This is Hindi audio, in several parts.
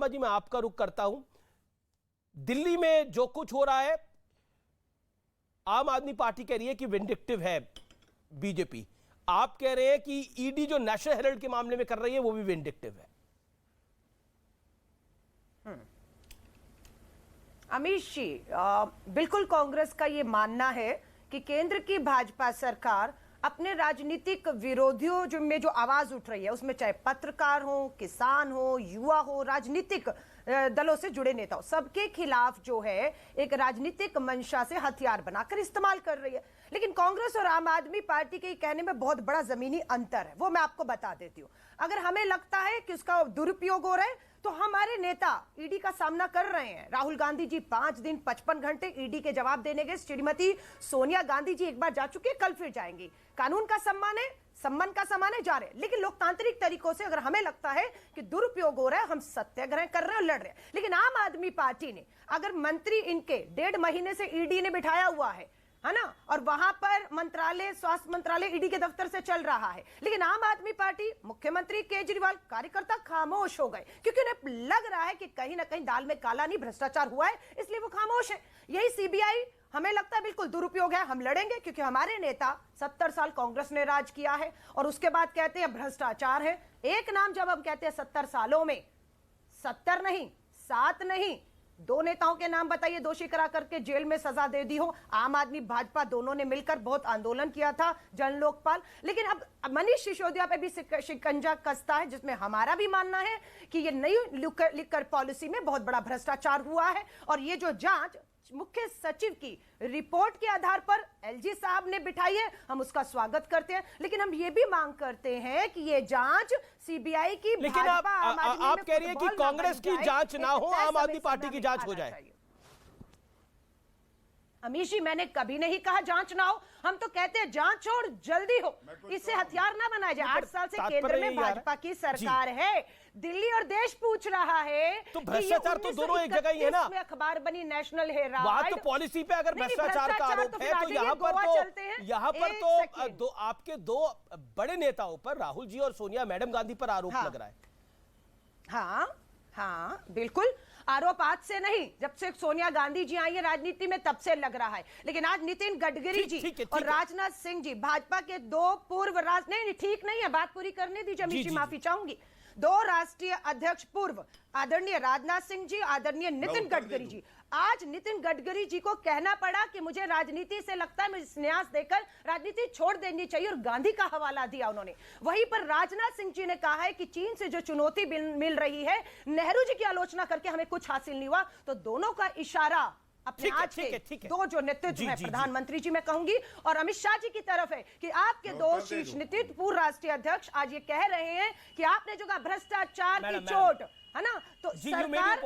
शर्मा जी, मैं आपका रुख करता हूं। दिल्ली में जो कुछ हो रहा है, आम आदमी पार्टी कह रही है कि विंडिक्टिव है बीजेपी, आप कह रहे हैं कि ईडी जो नेशनल हेराल्ड के मामले में कर रही है वो भी विंडिक्टिव है। अमीश जी, बिल्कुल कांग्रेस का ये मानना है कि केंद्र की भाजपा सरकार अपने राजनीतिक विरोधियों जो में जो आवाज उठ रही है, उसमें चाहे पत्रकार हो, किसान हो, युवा हो, राजनीतिक दलों से जुड़े नेता हो, सबके खिलाफ जो है एक राजनीतिक मंशा से हथियार बनाकर इस्तेमाल कर रही है। लेकिन कांग्रेस और आम आदमी पार्टी के कहने में बहुत बड़ा जमीनी अंतर है, वो मैं आपको बता देती हूं। अगर हमें लगता है कि उसका दुरुपयोग हो रहा है तो हमारे नेता ईडी का सामना कर रहे हैं। राहुल गांधी जी 5 दिन 55 घंटे ईडी के जवाब देने गए। श्रीमती सोनिया गांधी जी एक बार जा चुके, कल फिर जाएंगी। कानून का सम्मान है, सम्मान का सम्मान है, जा रहे। लेकिन लोकतांत्रिक तरीकों से अगर हमें लगता है कि दुरुपयोग हो रहा है, हम सत्याग्रह कर रहे हैं और लड़ रहे हैं। लेकिन आम आदमी पार्टी ने, अगर मंत्री इनके 1.5 महीने से ईडी ने बिठाया हुआ है ना, और वहां पर मंत्रालय, स्वास्थ्य मंत्रालय ईडी के दफ्तर से चल रहा है, लेकिन आम आदमी पार्टी, मुख्यमंत्री केजरीवाल, कार्यकर्ता खामोश हो गए क्योंकि उन्हें लग रहा है कि कहीं ना कहीं दाल में काला नहीं, भ्रष्टाचार हुआ है, इसलिए वो खामोश है। यही सीबीआई हमें लगता है बिल्कुल दुरुपयोग है, हम लड़ेंगे क्योंकि हमारे नेता 70 साल कांग्रेस ने राज किया है और उसके बाद कहते हैं भ्रष्टाचार है। एक नाम जब हम कहते हैं 70 सालों में, 70 नहीं, 7 नहीं, 2 नेताओं के नाम बताइए दोषी करा करके जेल में सजा दे दी हो। आम आदमी भाजपा दोनों ने मिलकर बहुत आंदोलन किया था, जन लोकपाल। लेकिन अब मनीष सिसोदिया पे भी शिकंजा कसता है, जिसमें हमारा भी मानना है कि ये नई लिकर पॉलिसी में बहुत बड़ा भ्रष्टाचार हुआ है। और ये जो जांच मुख्य सचिव की रिपोर्ट के आधार पर एलजी साहब ने बिठाई है, हम उसका स्वागत करते हैं। लेकिन हम ये भी मांग करते हैं कि ये जांच सीबीआई की, लेकिन आप कह रही है कि कांग्रेस की जांच ना हो, आम आदमी पार्टी की जांच हो जाए। अमीश जी, मैंने कभी नहीं कहा जांच ना हो, हम तो कहते हैं जांच हो और जल्दी हो, इससे हथियार ना बनाया जाए। 8 साल से केंद्र में भाजपा की सरकार है, दिल्ली और देश पूछ रहा है तो भ्रष्टाचार तो दोनों एक जगह ही है ना। में अखबार बनी नेशनल हेराल्ड, वहां तो पॉलिसी पे अगर भ्रष्टाचार का आरोप है तो यहाँ पर तो आपके 2 बड़े नेताओं पर, राहुल जी और सोनिया मैडम गांधी पर आरोप लग रहा है। हाँ, बिल्कुल। आरोप आज से नहीं, जब से सोनिया गांधी जी आई है राजनीति में तब से लग रहा है। लेकिन आज नितिन गडकरी जी और राजनाथ सिंह जी, भाजपा के 2 पूर्व नहीं, ठीक नहीं है, बात पूरी करने दीजिए अमीश जी, माफी चाहूंगी। 2 राष्ट्रीय अध्यक्ष पूर्व, आदरणीय राजनाथ सिंह जी, आदरणीय नितिन गडकरी जी, आज नितिन गडकरी जी को कहना पड़ा कि मुझे राजनीति से लगता है, मुझे संन्यास देकर राजनीति छोड़ देनी चाहिए, और गांधी का हवाला दिया उन्होंने। वहीं पर राजनाथ सिंह जी ने कहा है कि चीन से जो चुनौती मिल रही है, नेहरू जी की आलोचना करके हमें कुछ हासिल नहीं हुआ। तो दोनों का इशारा अपने आज के 2 जो नेतृत्व है, प्रधानमंत्री जी मैं कहूंगी और अमित शाह जी की तरफ है कि आपके 2 शीर्ष नेतृत्व, पूर्व राष्ट्रीय अध्यक्ष आज ये कह रहे हैं कि आपने जो कहा भ्रष्टाचार की चोट है ना, तो सरकार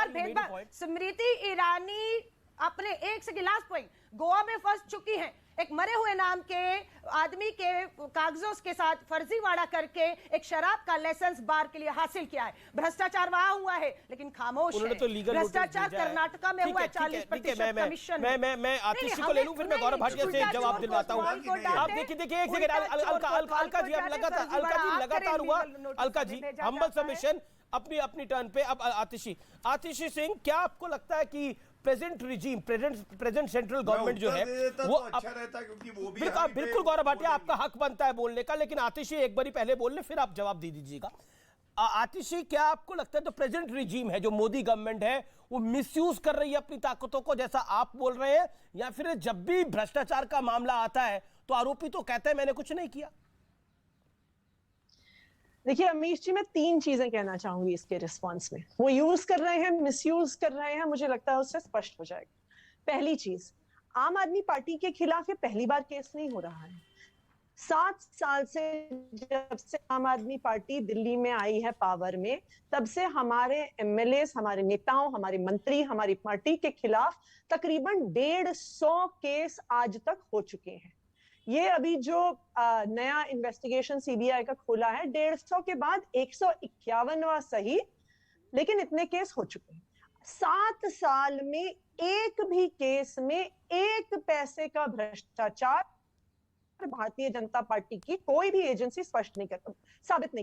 भेदभाव। स्मृति ईरानी अपने एक से लास्ट पॉइंट, गोवा में फंस चुकी हैं, एक मरे हुए नाम के आदमी के कागजों के साथ फर्जीवाड़ा करके एक शराब का लाइसेंस बार के लिए हासिल किया है। भ्रष्टाचार वहां हुआ है लेकिन खामोश है। तो भ्रष्टाचार कर्नाटका में हुआ है 40% कमीशन। मैं आतिशी को ले लूं, फिर मैं गौरव भाटिया से जवाब दिलवाता हूं। आप देखिए एक सेकंड, अलका जी, आप लगातार हुआ। अलका जी, हम्बल सबमिशन, अपनी टर्न पे। अब आतिशी सिंह, क्या आपको लगता है कि present regime, present central government जो है वो अच्छा रहता है, क्योंकि वो भी बिल्कुल गौरव भाटिया, आपका हक बनता है बोलने का, लेकिन आतिशी एक बारी पहले बोल ले, फिर आप जवाब दे दीजिएगा। आतिशी, क्या आपको लगता है जो प्रेजेंट रिजीम है, जो मोदी गवर्नमेंट है, वो मिसयूज कर रही है अपनी ताकतों को, जैसा आप बोल रहे हैं, या फिर जब भी भ्रष्टाचार का मामला आता है तो आरोपी तो कहते हैं मैंने कुछ नहीं किया? देखिए अमीश जी, मैं 3 चीजें कहना चाहूंगी इसके रिस्पांस में। वो यूज कर रहे हैं, मिसयूज कर रहे हैं, मुझे लगता है उससे स्पष्ट हो जाएगा। पहली चीज, आम आदमी पार्टी के खिलाफ ये पहली बार केस नहीं हो रहा है। 7 साल से, जब से आम आदमी पार्टी दिल्ली में आई है पावर में, तब से हमारे एमएलए, हमारे नेताओं, हमारे मंत्री, हमारी पार्टी के खिलाफ तकरीबन 150 केस आज तक हो चुके हैं। ये अभी जो नया इन्वेस्टिगेशन सीबीआई का खोला है, 150 के बाद 151वां सही, लेकिन इतने केस हो चुके हैं। 7 साल में एक भी केस में 1 पैसे का भ्रष्टाचार भारतीय जनता पार्टी की कोई भी एजेंसी साबित नहीं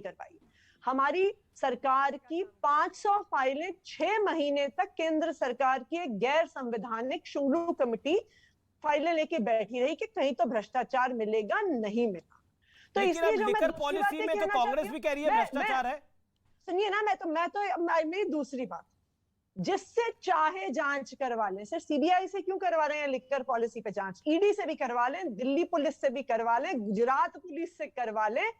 कर पाई। हमारी सरकार की 500 फाइलें 6 महीने तक केंद्र सरकार की एक गैर संवैधानिक शुंगलू कमेटी फाइलें लेके बैठी रही कि कहीं तो भ्रष्टाचार मिलेगा, नहीं मिला। तो लेकिन इसलिए अब जो मैं लिकर दूसरी पॉलिसी बात ये में तो कहना कांग्रेस चाहती भी हूँ, कह रही है भ्रष्टाचार है। सुनिए ना, मेरी दूसरी बात, जिससे चाहे जांच करवा लें। सर सीबीआई से क्यों करवा रहे हैं लिकर पॉलिसी पे जांच? ईडी से भी करवा लें, दिल्ली पुलिस से भी करवा लें, गुजरात पुलिस से करवा लें,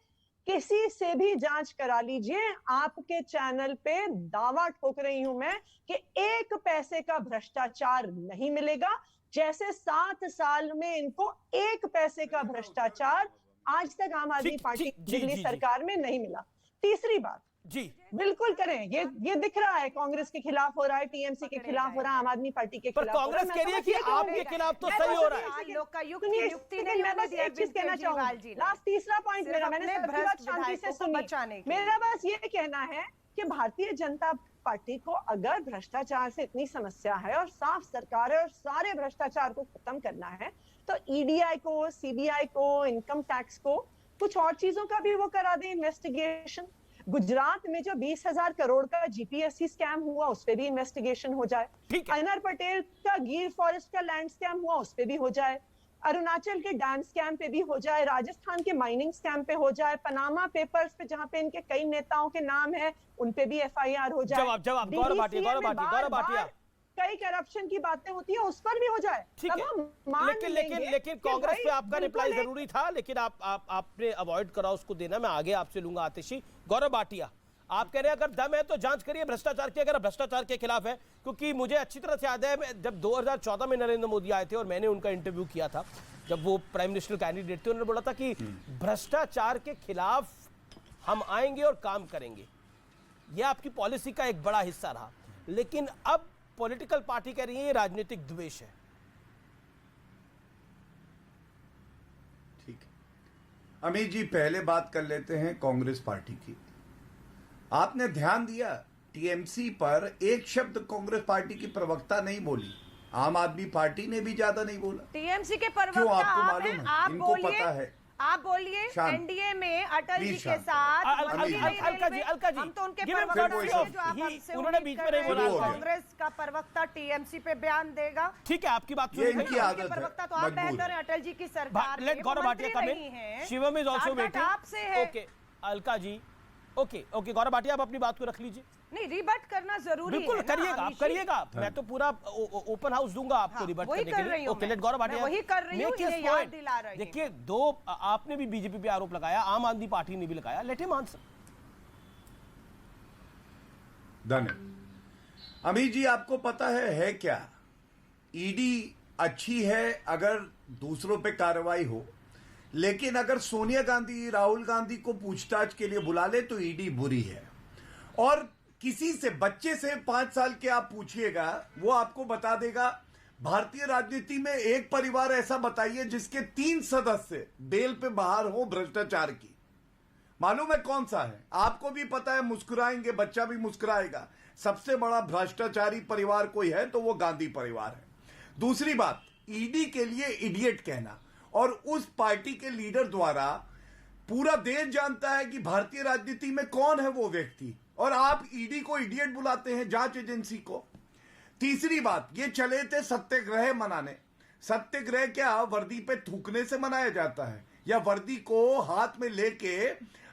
किसी से भी जांच करा लीजिए। आपके चैनल पे दावा ठोक रही हूं मैं कि 1 पैसे का भ्रष्टाचार नहीं मिलेगा। जैसे 7 साल में इनको 1 पैसे का भ्रष्टाचार आज तक आम आदमी पार्टी दिल्ली सरकार में नहीं मिला। तीसरी बात जी, बिल्कुल करें, ये दिख रहा है कांग्रेस के खिलाफ हो रहा है, टीएमसी के खिलाफ हो रहा है, आम आदमी पार्टी के पर खिलाफ हो रहा है। कांग्रेस कह रही है कि आपके खिलाफ तो सही हो रहा है। मैं बस एक चीज कहना चाहूंगी, लास्ट तीसरा पॉइंट मेरा, मैंने सबकी बात शांति से सुनी। मेरा बस ये कहना है कि भारतीय जनता पार्टी को अगर भ्रष्टाचार से इतनी समस्या है और साफ सरकार है और सारे भ्रष्टाचार को खत्म करना है, तो ईडीआई को, सीबीआई को, इनकम टैक्स को, कुछ और चीजों का भी वो करा दे इन्वेस्टिगेशन। गुजरात में जो 20,000 करोड़ का जीपीएससी स्कैम हुआ उस पे भी इन्वेस्टिगेशन हो जाए। अनर पटेल का गिर फॉरेस्ट का लैंड स्कैम हुआ उस पे भी हो जाए। अरुणाचल के डैम स्कैम पे भी हो जाए, राजस्थान के माइनिंग स्कैम पे हो जाए, पनामा पेपर्स पे जहां पे इनके कई नेताओं के नाम है उन पे भी एफआईआर हो जाए। जवाब गौरव भाटिया, कई करप्शन की बातें होती है उस पर भी हो जाए। ठीक है, लेकिन कांग्रेस पे आपका रिप्लाई जरूरी था, लेकिन आपने अवॉइड करा उसको देना। मैं आगे आपसे लूंगा आतिशी। गौरव भाटिया, आप कह रहे हैं अगर दम है तो जांच करिए भ्रष्टाचार की, अगर भ्रष्टाचार के खिलाफ है। क्योंकि मुझे अच्छी तरह से याद है जब 2014 में नरेंद्र मोदी आए थे और मैंने उनका इंटरव्यू किया था, जब वो प्राइम मिनिस्टर कैंडिडेट थे, उन्होंने बोला था कि भ्रष्टाचार के खिलाफ हम आएंगे और काम करेंगे। यह आपकी पॉलिसी का एक बड़ा हिस्सा रहा। लेकिन अब पॉलिटिकल पार्टी कह रही है ये राजनीतिक द्वेष है। ठीक है अमित जी, पहले बात कर लेते हैं कांग्रेस पार्टी की। आपने ध्यान दिया टीएमसी पर एक शब्द कांग्रेस पार्टी की प्रवक्ता नहीं बोली, आम आदमी पार्टी ने भी ज्यादा नहीं बोला। टीएमसी के प्रवक्ता क्यों? आपको मालूम है, इनको पता है। आप बोलिए एनडीए में अटल जी के साथ अलका जी, हम तो उनके प्रवक्ता उन्होंने बीच में नहीं बोला। कांग्रेस का प्रवक्ता टीएमसी पे बयान देगा। ठीक है, आपकी बात ये इनकी आदत है। प्रवक्ता तो आप बेहतर है, अटल जी की सरकार let Gaurav Bhatia come in, Shivam is also waiting. आपसे है ओके अलका जी, ओके गौरव भाटिया आप अपनी बात को रख लीजिए। नहीं, रिबट करना जरूरी है। बिल्कुल करिएगा, आप करिएगा, मैं तो पूरा ओपन हाउस दूंगा आपको रिबट करने के लिए। ओके लेट गौरव भाटिया, वही कर रही हूं, ये याद दिला रही हूं। देखिए, दो आपने भी बीजेपी पे आरोप लगाया, आम आदमी पार्टी ने भी लगाया, लेट हिम आंसर। धन्यवाद। अमित जी, आपको पता है क्या? ईडी अच्छी है अगर दूसरों पे कार्रवाई हो, लेकिन अगर सोनिया गांधी, राहुल गांधी को पूछताछ के लिए बुला ले तो ईडी बुरी है। और किसी से, बच्चे से 5 साल के आप पूछिएगा, वो आपको बता देगा। भारतीय राजनीति में एक परिवार ऐसा बताइए जिसके 3 सदस्य बेल पे बाहर हो भ्रष्टाचार की। मालूम है कौन सा है? आपको भी पता है, मुस्कुराएंगे, बच्चा भी मुस्कुराएगा। सबसे बड़ा भ्रष्टाचारी परिवार कोई है तो वो गांधी परिवार है। दूसरी बात, ईडी के लिए इडियट कहना, और उस पार्टी के लीडर द्वारा पूरा देश जानता है कि भारतीय राजनीति में कौन है वो व्यक्ति, और आप ईडी को इडियट बुलाते हैं, जांच एजेंसी को। तीसरी बात, ये चले थे सत्याग्रह मनाने। सत्याग्रह क्या वर्दी पे थूकने से मनाया जाता है, या वर्दी को हाथ में लेके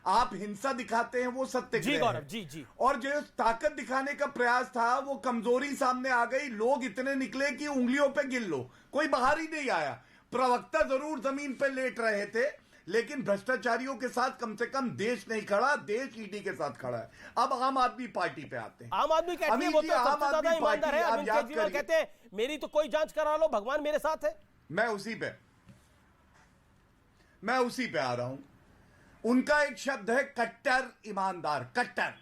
आप हिंसा दिखाते हैं, वो सत्याग्रह जी गौरव, है। जी। और जो ताकत दिखाने का प्रयास था वो कमजोरी सामने आ गई। लोग इतने निकले कि उंगलियों पे गिन लो, कोई बाहर ही नहीं आया। प्रवक्ता जरूर जमीन पे लेट रहे थे, लेकिन भ्रष्टाचारियों के साथ कम से कम देश नहीं खड़ा, देश ईडी के साथ खड़ा है। अब आम आदमी पार्टी पे आते हैं। आम आदमी कहती है वो तो सबसे ज्यादा ईमानदार है। अरविंद केजरीवाल कहते हैं मेरी तो कोई जांच करा लो, भगवान मेरे साथ है। मैं उसी पे आ रहा हूं। उनका एक शब्द है कट्टर ईमानदार। कट्टर,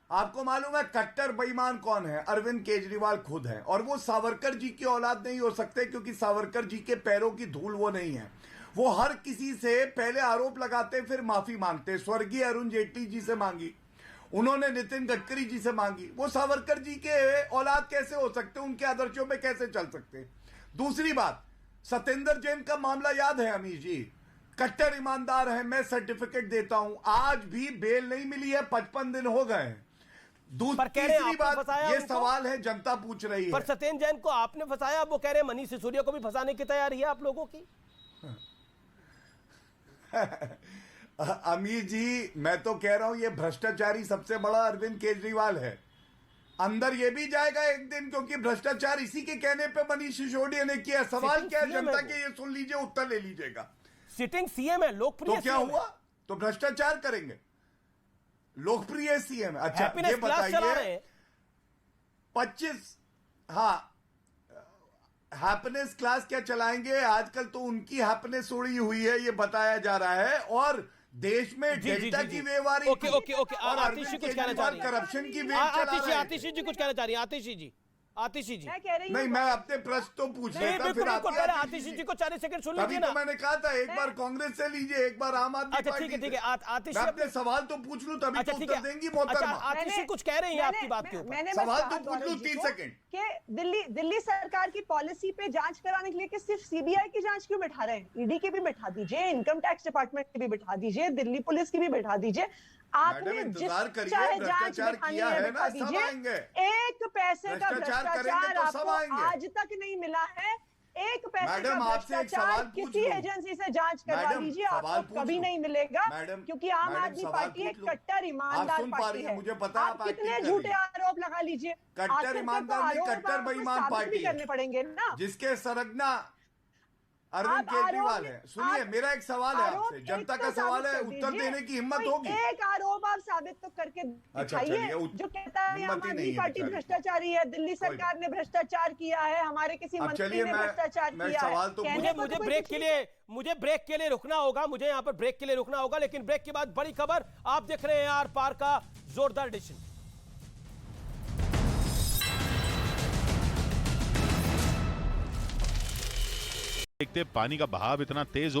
आपको मालूम है कट्टर बेईमान कौन है? अरविंद केजरीवाल खुद है। और वो सावरकर जी की औलाद नहीं हो सकते, क्योंकि सावरकर जी के पैरों की धूल वो नहीं है। वो हर किसी से पहले आरोप लगाते फिर माफी मांगते। स्वर्गीय अरुण जेटली जी से मांगी, उन्होंने नितिन गडकरी जी से मांगी। वो सावरकर जी के औलाद कैसे हो सकते? उनके आदर्शों पे कैसे चल सकते? दूसरी बात, सत्येंद्र जैन का मामला याद है अमीर जी? कट्टर ईमानदार है, मैं सर्टिफिकेट देता हूं। आज भी बेल नहीं मिली है, 55 दिन हो गए हैं। पर कह रहे हैं तीसरी आपने बात, फंसाया ये उनको? सवाल है, जनता पूछ रही है। पर सत्येंद्र जैन को आपने फंसाया, वो कह रहे हैं मनीष सिसोदिया को भी फंसाने की तैयारी है आप लोगों की। अमीर जी, मैं तो कह रहा हूं ये भ्रष्टाचारी सबसे बड़ा अरविंद केजरीवाल है। अंदर ये भी जाएगा एक दिन, क्योंकि भ्रष्टाचार इसी के कहने पे मनीष सिसोदिया ने किया। सवाल सिटिंग क्या है सीएम है जनता वो। के, ये सुन लीजिए, उत्तर ले लीजिएगा। सिटिंग सीएम है, लोकप्रिय तो क्या CM है। हुआ? तो भ्रष्टाचार करेंगे, लोकप्रिय सीएम। अच्छा, हैप्पीनेस ये क्लास चला रहे बताइए, हैं। 25, हाँ, हैप्पीनेस क्लास क्या चलाएंगे? आजकल तो उनकी हैप्पीनेस उड़ी हुई है, ये बताया जा रहा है। और देश में जी, जी, डेल्टा जी, जी। की वेव आ रही ओके, थी। Okay, okay. और आतिशी अरविंद कुछ कहना चाह रही केजरीवाल है। करप्शन की वेव चला रहे हैं। आतिशी जी कुछ कहना चाह रही है। आतिशी जी, आतिशी जी। मैं कह रही हूँ नहीं, मैं अपने प्रश्न तो पूछ नहीं, लेता, बिल्कुल फिर बिल्कुल, आप पहले आतिशी जी को 4 सेकंड सुन तभी लीजिए तो ना। मैंने कहा था, एक बार कांग्रेस से लीजिए, एक बार आम आदमी अच्छा, पार्टी ठीक है, से। ठीक है। आतिशी मैं अपने सवाल तो पूछ लूं, तभी अच्छा, तो ठीक उत्तर है। देंगी अच्छा, मोहतरमा। आतिशी कुछ कह रही है आपकी बात के ऊपर। मैंने सवाल बस तो कहा पूछ लो, गौरव जी 30 को सेकंड। कि दिल्ली सरकार की पॉलिसी पे जांच कराने के लिए कि सिर्फ सीबीआई की जांच क्यों बैठा रहे हैं? ईडी की भी बैठा दीजिए, इनकम टैक्स डिपार्टमेंट की भी बैठा दीजिए, दिल्ली पुलिस की भी बैठा दीजिए। आपने मैडम, जिस इंतजार करिए, चाहे जांच भ्रष्टाचार बैठानी किया है ना, बैठा सब दीजिए। आएंगे। एक पैसे का भ्रष्टाचार करेंगे भ्रष्टाचार तो सब आपको आएंगे। आज तक नहीं मिला है। एक पैसे का मैडम, आपसे एक सवाल भ्रष्टाचार पूछ किसी लूं। एजेंसी से जांच करवा मैडम, लीजिए, सवाल आपको पूछ कभी लूं। नहीं मिलेगा। मैडम, क्योंकि आम मैडम, आदमी सवाल पार्टी पूछ एक लूं। कट्टर आप ईमानदार सुन पा रही पार्टी हैं, है। मुझे पता है आप आप कितने एक्टिंग कर झूठे रही हैं। आरोप लगा लीजिए, कट्टर आखिर ईमानदार तो नहीं, आरोप कट्टर आपको बेईमान साबित पार्टी भी है। करने पड़ेंगे ना। जिसके सरगना अरविंद आप केजरीवाल आरोप- है। सुनिए, आप- मेरा एक सवाल है आरोप आपसे, एक जनता तो का सवाल है, साबित कर उत्तर दीजिए। देने की हिम्मत कोई होगी। एक आरोप आप साबित तो करके अच्छा, दिखाइए। चलिए, जो कहता है हिम्मत आम ही आदमी नहीं है पार्टी बेचारे को। भ्रष्टाचारी है, दिल्ली कोई सरकार ने भ्रष्टाचार किया है, हमारे किसी अब मंत्री चलिए, ने मैं भ्रष्टाचार किया सवाल है। तो कहने मुझे को तो मुझे कोई ब्रेक कुछ के नहीं लिए मुझे ब्रेक के लिए रुकना होगा, मुझे यहाँ पर ब्रेक के लिए रुकना होगा। लेकिन ब्रेक के बाद बड़ी खबर, आप देख रहे हैं आर पार का जोरदार एडिशन। देखते पानी का बहाव इतना तेज हो